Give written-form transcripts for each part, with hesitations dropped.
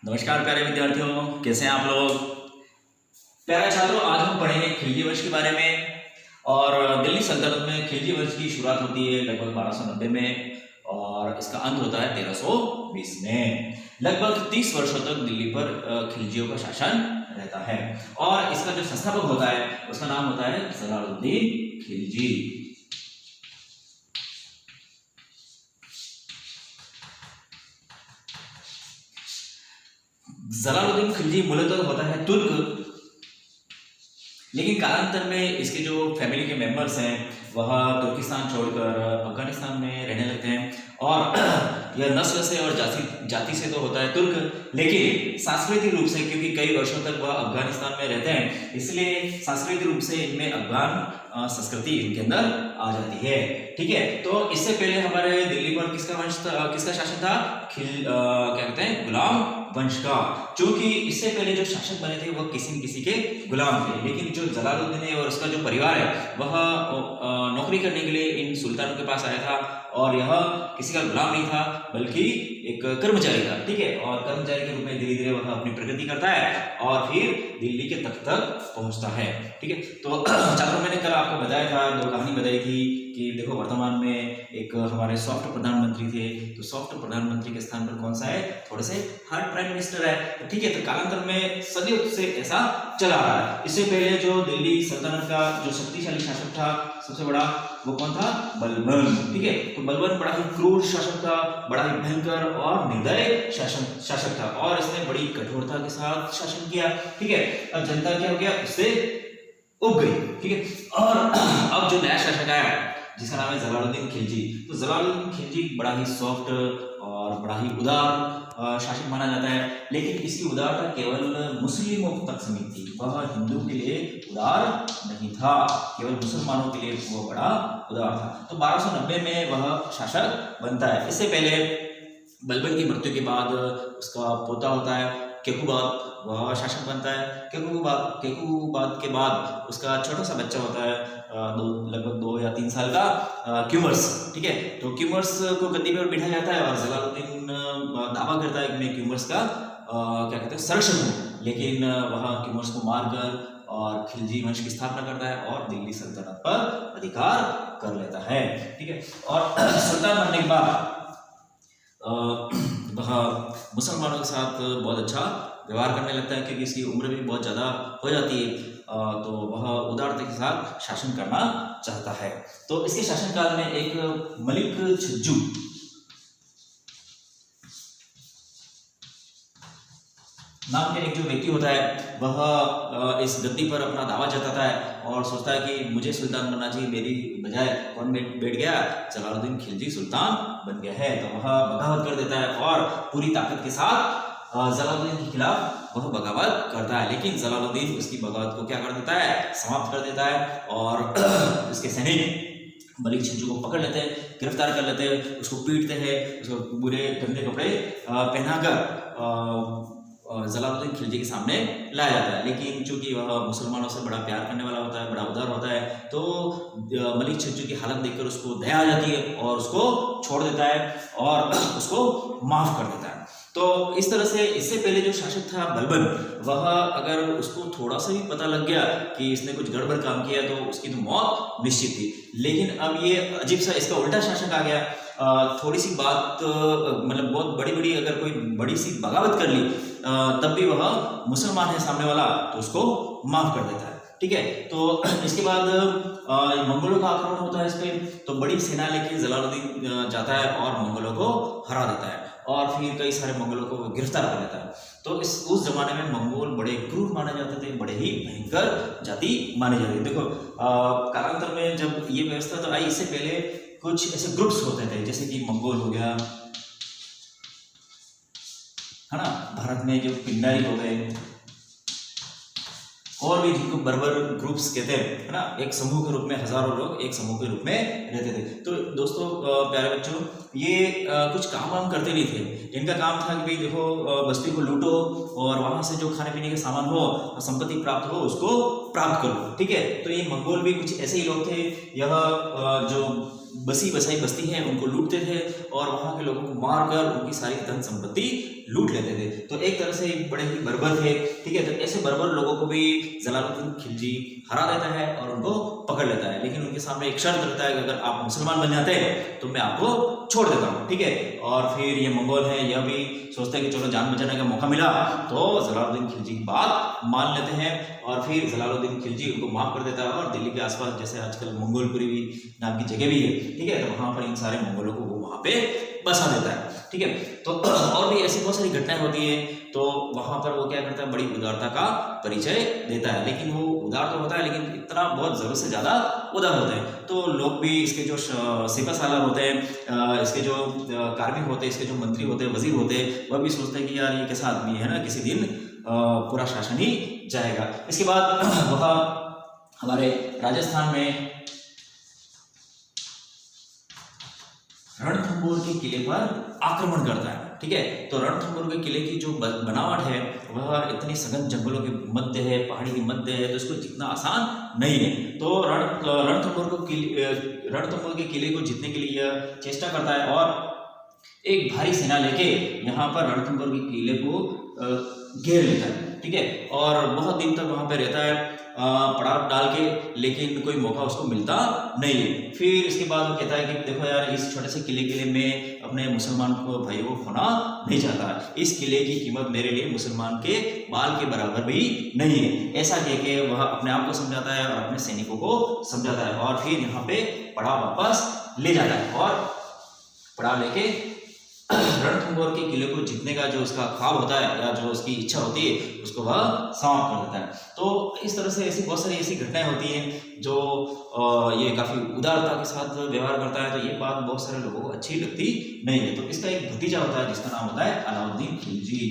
नमस्कार प्यारे विद्यार्थियों, कैसे हैं आप लोग। प्यारे छात्रों, आज हम पढ़ेंगे खिलजी वंश के बारे में। और दिल्ली सल्तनत में खिलजी वंश की शुरुआत होती है लगभग 1290 में और इसका अंत होता है 1320 में। लगभग 30 वर्षों तक दिल्ली पर खिलजियों का शासन रहता है और इसका जो संस्थापक होता है उसका नाम होता है जलालुद्दीन खिलजी। जलालुद्दीन खिलजी मूलतः होता है तुर्क, लेकिन कालांतर में इसके जो फैमिली के मेंबर्स हैं वह तुर्किस्तान छोड़कर अफगानिस्तान में रहने लगते हैं। और यह नस्ल से और जाति से तो होता है तुर्क, लेकिन सांस्कृतिक रूप से क्योंकि कई वर्षों तक वह अफगानिस्तान में रहते हैं इसलिए सांस्कृतिक रूप से इनमें अफगान संस्कृति इनके अंदर आ जाती है। ठीक है, तो इससे पहले हमारे दिल्ली पर किसका शासन था? क्या कहते हैं, गुलाम वंश का। क्योंकि इससे पहले जो शासक बने थे वह किसी न किसी के गुलाम थे, लेकिन जो जलालुद्दीन है और उसका जो परिवार है वह नौकरी करने के लिए इन सुल्तानों के पास आया था और यह किसी का गुलाम नहीं था बल्कि एक कर्मचारी था। ठीक है, और कर्मचारी के रूप में धीरे धीरे वह अपनी प्रगति करता है और फिर दिल्ली के तख्त तक पहुंचता है। ठीक है, तो छात्रों मैंने कल आपको बताया था, दो कहानी बताई थी कि देखो वर्तमान में एक हमारे सॉफ्ट प्रधानमंत्री थे, तो सॉफ्ट प्रधानमंत्री के स्थान पर कौन सा है? थोड़े से हार्ड प्राइम मिनिस्टर है। तो ठीक है, तो कालांतर में सदियों से ऐसा चला आ रहा है। इससे पहले जो दिल्ली सल्तनत का जो शक्तिशाली शासक था सबसे बड़ा, वो कौन था? बलबन। ठीक है, तो बलबन बड़ा ही क्रूर शासक था, बड़ा ही भयंकर और निर्दयी शासक था और इसने बड़ी कठोरता के साथ शासन किया। ठीक है, अब जनता क्या हो गया? उससे उब गई। ठीक है, और अब जो नया शासक आया जिसका नाम है जलालुद्दीन खिलजी, तो जलालुद्दीन खिलजी बड़ा ही सॉफ्ट और बड़ा ही उदार शासक माना जाता है, लेकिन इसकी उदारता केवल मुस्लिमों तक सीमित थी। वह हिंदू के लिए उदार नहीं था, केवल मुसलमानों के लिए वो बड़ा उदार था। तो 1290 में वह शासक बनता है। इससे पहले बलबन की मृत्यु के बाद उसका पोता होता है केकुबाद, वह शासक बनता है। केकुबाद के बाद उसका छोटा सा बच्चा होता है लगभग 2 या 3 साल का क्यूमर्स। ठीक है, तो क्यूमर्स को गद्दी पर बिठाया जाता है और जलालुद्दीन दावा करता है कि मैं क्यूमर्स का क्या कहते हैं, संरक्षक हूँ, लेकिन वह क्यूमर्स को मारकर और खिलजी वंश की स्थापना करता है और दिल्ली सल्तनत पर अधिकार कर लेता है। ठीक है, और सुल्तान बनने के बाद वह मुसलमानों के साथ बहुत अच्छा व्यवहार करने लगता है क्योंकि इसकी उम्र भी बहुत ज़्यादा हो जाती है, तो वह उदारता के साथ शासन करना चाहता है। तो इसके शासनकाल में एक मलिक छज्जू नाम के एक जो व्यक्ति होता है वह इस गद्दी पर अपना दावा जताता है और सोचता है कि मुझे सुल्तान बनना चाहिए, मेरी बजाय कौन बैठ गया? जलालुद्दीन खिलजी सुल्तान बन गया है। तो वह बगावत कर देता है और पूरी ताकत के साथ जलालुद्दीन के खिलाफ वह बगावत करता है, लेकिन जलालुद्दीन उसकी बगावत को क्या कर देता है? समाप्त कर देता है और उसके सैनिक मलिक छज्जू को पकड़ लेते हैं, गिरफ्तार कर लेते हैं, उसको पीटते हैं, उसको बुरे गंदे कपड़े पहनाकर जलालुद्दीन खिलजी के सामने लाया जाता है। लेकिन चूंकि वह मुसलमानों से बड़ा प्यार करने वाला होता है, बड़ा उदार होता है, तो मलिक छज्जू की हालत देखकर उसको दया आ जाती है और उसको छोड़ देता है और उसको माफ कर देता है। तो इस तरह से इससे पहले जो शासक था बलबन, वह अगर उसको थोड़ा सा भी पता लग गया कि इसने कुछ गड़बड़ काम किया तो उसकी तो मौत निश्चित थी। लेकिन अब ये अजीब सा इसका उल्टा शासक आ गया, थोड़ी सी बात मतलब बहुत बड़ी अगर कोई बड़ी सी बगावत कर ली तब भी वह मुसलमान है सामने वाला तो उसको माफ कर देता है। ठीक है, तो इसके बाद मंगोलों का आक्रमण होता है इस पे, तो बड़ी सेना लेके जलालुद्दीन जाता है और मंगोलों को हरा देता है और फिर कई सारे मंगोलों को गिरफ्तार कर लेता है। तो उस जमाने में मंगोल बड़े क्रूर माने जाते थे, बड़े ही भयंकर जाति माने जाते थे। देखो कालांतर में जब ये व्यवस्था तो आई, इससे पहले कुछ ऐसे ग्रुप्स होते थे जैसे कि मंगोल हो गया, है ना, भारत में जो पिंडारी हो गए और भी जिनको बर्बर ग्रुप्स कहते हैं, है ना, एक समूह के रूप में हजारों लोग एक समूह के रूप में रहते थे। तो दोस्तों प्यारे बच्चों, ये कुछ काम वाम करते नहीं थे। इनका काम था कि भाई देखो बस्ती को लूटो और वहां से जो खाने पीने के सामान हो, संपत्ति प्राप्त हो, उसको प्राप्त करो। ठीक है, तो ये मंगोल भी कुछ ऐसे ही लोग थे। यह जो बसी बसाई बस्ती है उनको लूटते थे और वहां के लोगों को मारकर उनकी सारी धन संपत्ति लूट लेते थे। तो एक तरह से बड़े ही बर्बर थे, ठीक है। तो ऐसे बर्बर लोगों को भी जलालुद्दीन खिलजी हरा देता है और उनको पकड़ लेता है, लेकिन उनके सामने एक शर्त रखता है कि अगर आप मुसलमान बन जाते हैं तो मैं आपको छोड़ देता हूँ, ठीक है। और फिर ये मंगोल है, यह भी सोचते हैं कि चलो जान बचाने का मौका मिला, तो जलालुद्दीन खिलजी की बात मान लेते हैं और फिर जलालुद्दीन खिलजी उनको माफ कर देता है और दिल्ली के आसपास जैसे आजकल मंगोलपुरी भी नाम की जगह भी है, ठीक है, तो वहां पर इन सारे मंगोलों को वो वहां पे बसा देता है, ठीक है। तो और भी ऐसी बहुत सारी घटनाएं होती है, तो वहां पर वो क्या करता है, बड़ी उदारता का परिचय देता है, लेकिन वो उदार तो होता है लेकिन इतना बहुत जरूरत से ज्यादा उदार होता है। तो लोग भी इसके जो सिपह सालार होते हैं, इसके जो कार्मिक होते हैं, इसके जो मंत्री होते हैं, वजीर होते हैं, वह भी सोचते हैं कि यार ये कैसा आदमी है ना, किसी दिन पूरा शासन ही जाएगा। इसके बाद वह हमारे राजस्थान में रणथंभौर के किले पर आक्रमण करता है, ठीक है। तो रणथंभौर के किले की जो बनावट है वह इतनी सघन जंगलों के मध्य है, पहाड़ी के मध्य है, तो इसको जीतना आसान नहीं है। तो रणथंभौर के किले को जीतने के लिए चेष्टा करता है और एक भारी सेना लेके यहाँ पर रणथंभौर के किले को घेर लेता है, ठीक है। और बहुत दिन तक वहां पे रहता है पड़ाव डाल के, लेकिन कोई मौका उसको मिलता नहीं है। फिर इसके बाद वो कहता है कि देखो यार, इस छोटे से किले के लिए मैं अपने मुसलमान को भाइयों को खोना नहीं चाहता, इस किले की कीमत मेरे लिए मुसलमान के बाल के बराबर भी नहीं है। ऐसा कह के वह अपने आप को समझाता है और अपने सैनिकों को समझाता है और फिर यहाँ पे पड़ाव वापस ले जाता है और पड़ाव लेके रणथंभौर के किले को जीतने का जो उसका ख्वाब होता है या जो उसकी इच्छा होती है उसको वह समाप्त कर देता है। तो इस तरह से ऐसी बहुत सारी ऐसी घटनाएं होती हैं जो ये काफी उदारता के साथ व्यवहार करता है। तो ये बात बहुत सारे लोगों को अच्छी लगती नहीं है। तो इसका एक भतीजा होता है जिसका नाम होता है अलाउद्दीन खिलजी।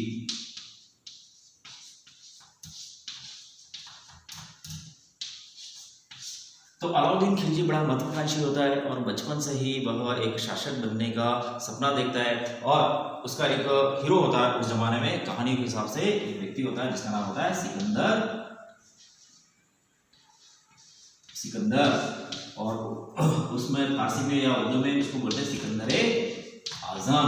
तो अलाउद्दीन खिलजी बड़ा महत्वाकांक्षी होता है और बचपन से ही वह एक शासक बनने का सपना देखता है और उसका एक हीरो होता है उस जमाने में, कहानी के हिसाब से एक व्यक्ति होता है जिसका नाम होता है सिकंदर और उसमें फारसी में या उर्दू में उसको बोलते हैं सिकंदर आजम,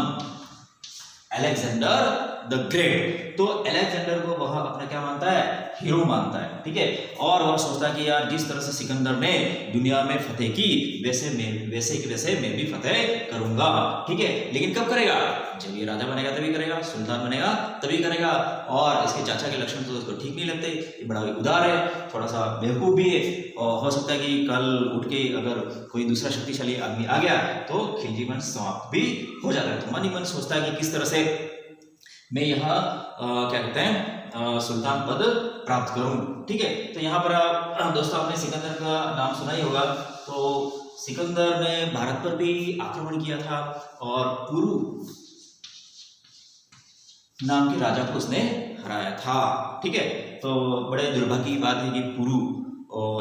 अलेक्जेंडर द ग्रेट। तो अलेक्जेंडर को वह अपना क्या मानता है, हीरो मानता है, ठीक है। और वह सोचता है कि यार जिस तरह से सिकंदर ने दुनिया में फतेह की वैसे मैं भी फतेह करूंगा, ठीक है। लेकिन कब करेगा, जब ये राजा बनेगा तभी करेगा, सुल्तान बनेगा तभी करेगा। और इसके चाचा के लक्षण तो उसको ठीक नहीं लगते, ये बड़ा उदार है, थोड़ा सा बेवकूफ भी है और हो सकता है कि कल उठ के अगर कोई दूसरा शक्तिशाली आदमी आ गया तो खिलजी वंश समाप्त भी हो जाता है। तो मन ही मन सोचता है कि किस तरह से मैं यहाँ क्या कहते हैं सुल्तान पद प्राप्त करूं, ठीक है। तो यहाँ पर दोस्तों आपने सिकंदर का नाम सुना ही होगा। तो सिकंदर ने भारत पर भी आक्रमण किया था और पुरु नाम के राजा को उसने हराया था, ठीक है। तो बड़े दुर्भाग्य की बात है कि पुरु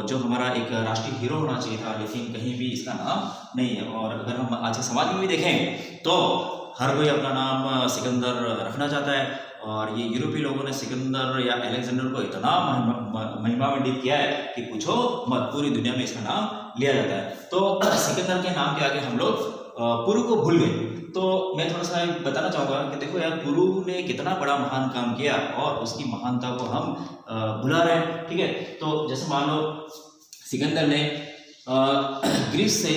जो हमारा एक राष्ट्रीय हीरो होना चाहिए था, लेकिन कहीं भी इसका नाम नहीं है। और अगर हम आज के समाज में भी देखें तो हर कोई अपना नाम सिकंदर रखना चाहता है और ये यूरोपीय लोगों ने सिकंदर या अलेक्जेंडर को इतना महिमामंडित किया है कि पूछो मत, पूरी दुनिया में इसका नाम लिया जाता है। तो सिकंदर के नाम के आगे हम लोग पुरु को भूल गए। तो मैं थोड़ा सा बताना चाहूँगा कि देखो यार, पुरु ने कितना बड़ा महान काम किया और उसकी महानता को हम भुला रहे हैं, ठीक है। तो जैसे मान लो सिकंदर ने ग्रीस से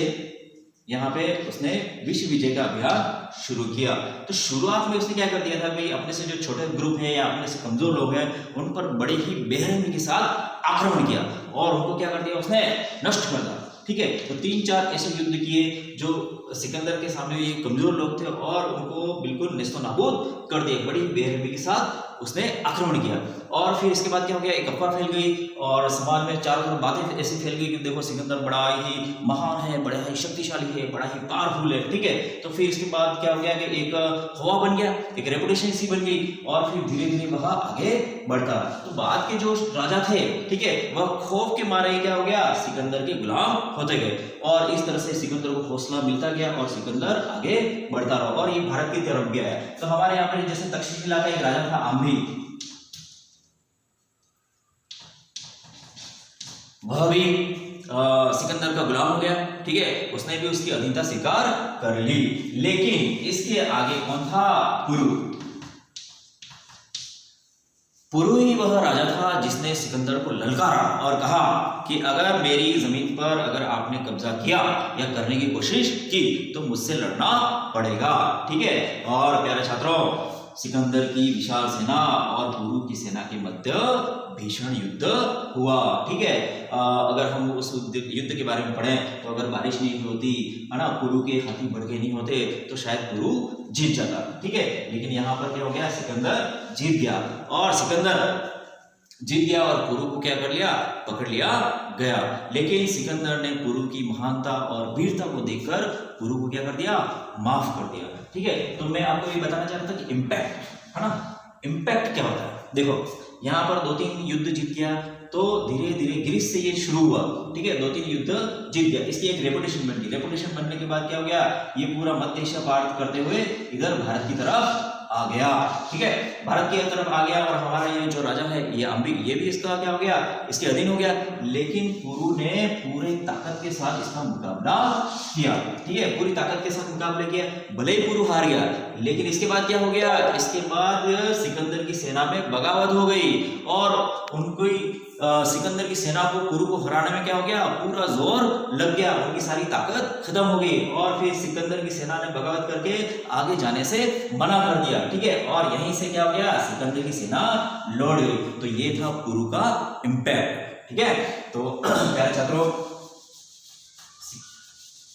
यहाँ पे उसने विश्व विजय का अभियान शुरू किया। तो शुरुआत में उसने क्या कर दिया था भाई, अपने से जो छोटे ग्रुप है या अपने से कमजोर लोग हैं उन पर बड़े ही बेरहमी के साथ आक्रमण किया और उनको क्या कर दिया, उसने नष्ट कर दिया, ठीक है। तो 3-4 ऐसे युद्ध किए जो सिकंदर के सामने ये कमजोर लोग थे और उनको बिल्कुल नेस्तो नाबूद कर दिया। बड़ी बेरहमी के साथ उसने आक्रमण किया और फिर इसके बाद क्या हो गया, एक अफवाह फैल गई और समाज में चारों तरफ बातें ऐसी फैल गई कि देखो सिकंदर बड़ा ही महान है, बड़ा ही शक्तिशाली है, बड़ा ही पावरफुल है, ठीक है। तो फिर इसके बाद क्या हो गया कि एक हवा बन गया, एक रेपुटेशन सी बन गई और फिर धीरे धीरे वह आगे बढ़ता। तो बाद के जो राजा थे, ठीक है, वह खौफ के मारे क्या हो गया, सिकंदर के गुलाम होते गए और इस तरह से सिकंदर को हौसला मिलता गया और सिकंदर आगे बढ़ता रहा और ये भारत की तरफ गया है। तो हमारे यहाँ पर जैसे तक्षशिला का एक राजा था आम्भी, वह भी सिकंदर का गुलाम हो गया, ठीक है। उसने भी उसकी अधीनता स्वीकार कर ली, लेकिन इसके आगे कौन था, पुरु, पुरु ही वह राजा था जिसने सिकंदर को ललकारा और कहा कि अगर मेरी जमीन पर अगर आपने कब्जा किया या करने की कोशिश की तो मुझसे लड़ना पड़ेगा। ठीक है, और प्यारे छात्रों, सिकंदर की विशाल सेना और पुरु की सेना के मध्य भीषण युद्ध हुआ। ठीक है, अगर हम उस युद्ध के बारे में पढ़ें तो अगर बारिश नहीं होती है ना, पुरु के हाथी भड़के नहीं होते तो शायद पुरु जीत जाता। ठीक है, लेकिन यहाँ पर क्या हो गया, सिकंदर जीत गया और सिकंदर जीत गया और पुरु को क्या कर लिया, पकड़ लिया गया। लेकिन सिकंदर ने पुरु की महानता और वीरता को देखकर पुरु को क्या कर दिया, माफ कर दिया। ठीक है, तो मैं आपको ये बताना चाह रहा था कि इम्पैक्ट है ना, इम्पैक्ट क्या होता है। देखो यहाँ पर 2-3 युद्ध जीत गया तो धीरे धीरे ग्रीस से ये शुरू हुआ। ठीक है, 2-3 युद्ध जीत गया, इसकी एक रेपुटेशन बन गई। रेपुटेशन बनने के बाद क्या हो गया, ये पूरा मध्य एशिया पार करते हुए इधर भारत की तरफ आ गया। ठीक है, भारत की तरफ आ गया और हमारा ये जो राजा है ये अम्बिक, ये भी इसका क्या हो गया, इसके अधीन हो गया। लेकिन पुरु ने पूरे ताकत के साथ इसका मुकाबला किया। ठीक है, पूरी ताकत के साथ मुकाबला किया, भले ही पुरु हार गया, लेकिन इसके बाद क्या हो गया, इसके बाद सिकंदर की सेना में बगावत हो गई और उनको सिकंदर की सेना को पुरु को हराने में क्या हो गया, पूरा जोर लग गया, उनकी सारी ताकत खत्म हो गई और फिर सिकंदर की सेना ने बगावत करके आगे जाने से मना कर दिया। ठीक है, और यहीं से क्या हो गया, सिकंदर की सेना लौट गई। तो ये था पुरु का इम्पैक्ट। ठीक है, तो प्यारे छात्रों,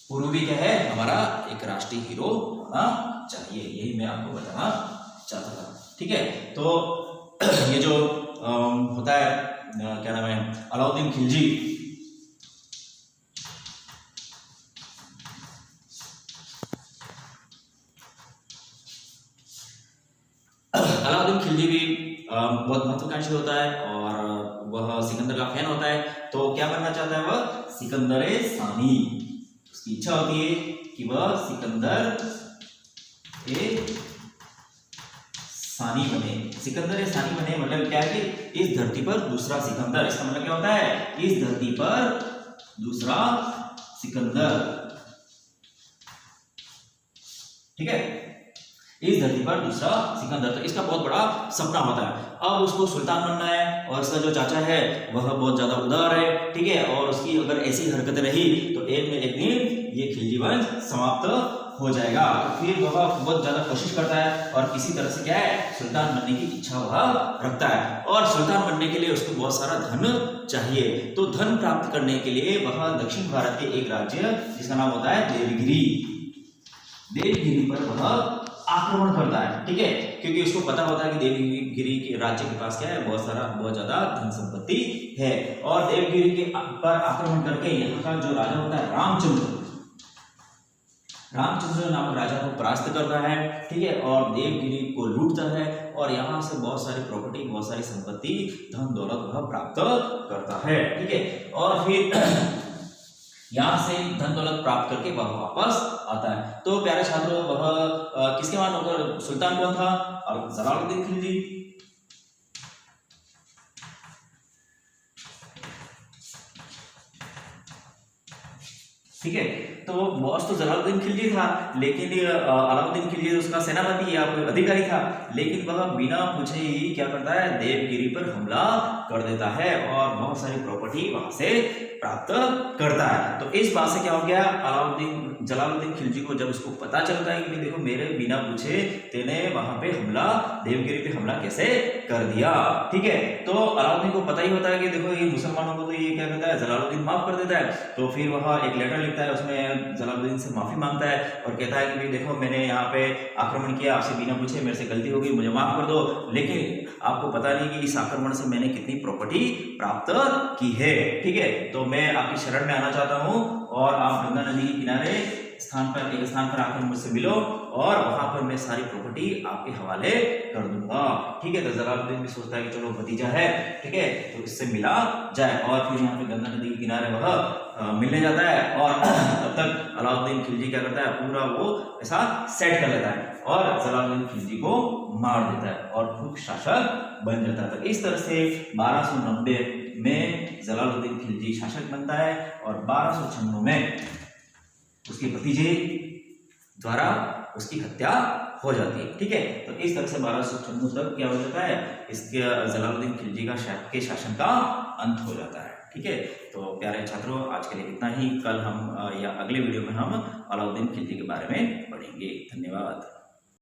पुरु भी क्या है, हमारा एक राष्ट्रीय हीरो होना चाहिए, यही मैं आपको बताना चाहता था। ठीक है, तो ये जो होता है क्या नाम है, अलाउद्दीन खिलजी, अलाउद्दीन खिलजी भी बहुत महत्वाकांक्षी होता है और वह सिकंदर का फैन होता है। तो क्या बनना चाहता है वह, सिकंदर सानी। उसकी इच्छा होती है कि वह सिकंदर सानी बने। सिकंदर सानी बने मतलब क्या है कि इस धरती पर दूसरा सिकंदर, इसका मतलब क्या होता है, इस धरती पर दूसरा सिकंदर। ठीक है, इस धरती पर दूसरा सिकंदर, तो इसका बहुत बड़ा सपना होता है। अब उसको सुल्तान बनना है और इसका जो चाचा है वह बहुत ज्यादा उदार है। ठीक है, और उसकी अगर ऐसी हरकतें रही तो एक न एक दिन ये खिलजी वंश समाप्त हो जाएगा। तो फिर वह बहुत ज्यादा कोशिश करता है और किसी तरह से क्या है, सुल्तान बनने की इच्छा वह रखता है और सुल्तान बनने के लिए उसको बहुत सारा धन चाहिए। तो धन प्राप्त करने के लिए वह दक्षिण भारत के एक राज्य जिसका नाम होता है देवगिरी, देवगिरी पर वह आक्रमण करता है। ठीक है, क्योंकि उसको पता होता है कि देवगिरी के राज्य के पास क्या है, बहुत ज्यादा धन संपत्ति है और देवगिरी के पर आक्रमण करके यहाँ का जो राजा होता है रामचंद्र नामक राजा को परास्त करता है। ठीक है, और देवगिरी को लूटता है और यहाँ से बहुत सारी प्रॉपर्टी, बहुत सारी संपत्ति, धन दौलत वह प्राप्त करता है। ठीक है, और फिर यहाँ से धन दौलत प्राप्त करके वह वापस आता है। तो प्यारे छात्रों, वह किसके मान होकर सुल्तान कौन था, और जलालुद्दीन खिलजी। ठीक है, तो बॉस तो जलालुद्दीन खिलजी था, लेकिन अलाउद्दीन खिलजी उसका सेनापति या कोई अधिकारी था, लेकिन वह बिना पूछे ही क्या करता है, देवगिरी पर हमला कर देता है और बहुत सारी प्रॉपर्टी वहां से प्राप्त करता है। तो इस बात से क्या हो गया, जलालुद्दीन खिलजी को जब उसको पता चलता है कि देखो मेरे बिना पूछे तेने वहां पे हमला, देवगिरी पे हमला कैसे कर दिया। ठीक है, तो अलाउद्दीन को पता ही होता है कि देखो ये मुसलमानों को तो ये क्या करता है, जलालुद्दीन माफ कर देता है। तो फिर वह एक लेटर लिखता है, उसमें जलालुद्दीन से माफी मांगता है और कहता है कि भाई देखो मैंने यहाँ पे आक्रमण किया, आपसे बिना पूछे, मेरे से गलती हो गई, मुझे माफ कर दो। लेकिन आपको पता नहीं कि इस आक्रमण से मैंने कितनी प्रॉपर्टी प्राप्त की है। ठीक है, तो मैं आपकी शरण में आना चाहता हूँ और आप गंगा नदी के किनारे एक स्थान पर आकर मुझसे मिलो और वहां पर मैं सारी प्रॉपर्टी आपके हवाले कर दूंगा। ठीक है, तो जलालुद्दीन भी सोचता है कि चलो भतीजा है, ठीक है, तो इससे मिला जाए और फिर यहाँ पे गंगा नदी के किनारे वह मिलने जाता है और तब तक अलाउद्दीन खिलजी क्या करता है, पूरा वो ऐसा सेट कर लेता है और जलालुद्दीन खिलजी को मार देता है और खुद शासक बन जाता है। तो इस तरह से 1290 में जलालुद्दीन खिलजी शासक बनता है और 1296 में उसके भतीजे द्वारा उसकी हत्या हो जाती है। ठीक है, तो इस तरह से 1296 तक क्या हो जाता है, इसके जलालुद्दीन खिलजी के शासन का अंत हो जाता है। ठीक है, तो प्यारे छात्रों, आज के लिए इतना ही। कल हम या अगले वीडियो में हम अलाउद्दीन खिलजी के बारे में पढ़ेंगे। धन्यवाद।